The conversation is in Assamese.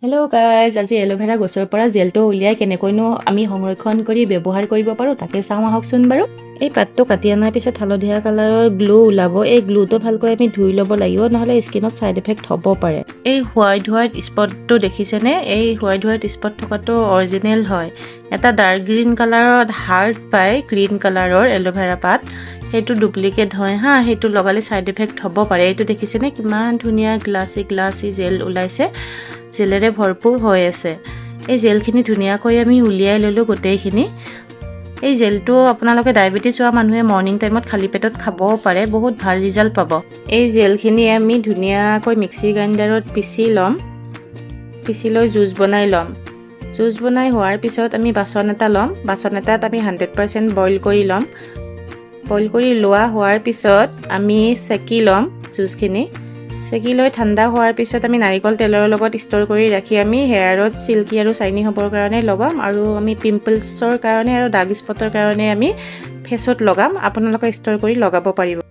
হেল্ল' গাইজ, আজি এল'ভেৰা গছৰ পৰা জেলটো উলিয়াই কেনেকৈনো আমি সংৰক্ষণ কৰি ব্যৱহাৰ কৰিব পাৰোঁ তাকে চাওঁ আহকচোন বাৰু। এই পাতটো কাটি অনাৰ পিছত হালধীয়া কালাৰৰ গ্লু ওলাব। এই গ্লুটো ভালকৈ আমি ধুই ল'ব লাগিব, নহ'লে স্কিনত ছাইড এফেক্ট হ'ব পাৰে। এই হোৱাইট স্পটটো দেখিছেনে? এই হোৱাইট স্পট থকাটো অৰিজিনেল হয়। এটা ডাৰ্ক গ্ৰীণ কালাৰত হাৰ্ট পায়, গ্ৰীণ কালাৰৰ এল'ভেৰা পাত, সেইটো ডুপ্লিকেট হয় হা। সেইটো লগালে ছাইড এফেক্ট হ'ব পাৰে। এইটো দেখিছেনে কিমান ধুনীয়া গ্লাছী জেল ওলাইছে, জেলেৰে ভৰপূৰ হৈ আছে। এই জেলখিনি ধুনীয়াকৈ আমি উলিয়াই ল'লোঁ গোটেইখিনি। এই জেলটো আপোনালোকে ডায়েবেটিছ হোৱা মানুহে মৰ্ণিং টাইমত খালী পেটত খাবও পাৰে, বহুত ভাল ৰিজাল্ট পাব। এই জেলখিনি আমি ধুনীয়াকৈ মিক্সি গ্ৰাইণ্ডাৰত পিচি ল'ম, পিচি লৈ জুচ বনাই ল'ম। জুচ বনাই হোৱাৰ পিছত আমি বাচন এটা ল'ম, বাচন এটাত আমি 100% বইল কৰি ল'ম। বইল কৰি লোৱা হোৱাৰ পিছত আমি চেকি ল'ম জুচখিনি। চেকি লৈ ঠাণ্ডা হোৱাৰ পিছত আমি নাৰিকল তেলৰ লগত ষ্ট'ৰ কৰি ৰাখি আমি হেয়াৰত চিল্কি আৰু চাইনি হ'বৰ কাৰণে লগাম, আৰু আমি পিম্পলছৰ কাৰণে আৰু ডাৰ্ক স্পটৰ কাৰণে আমি ফেচত লগাম। আপোনালোকে ষ্ট'ৰ কৰি লগাব পাৰিব।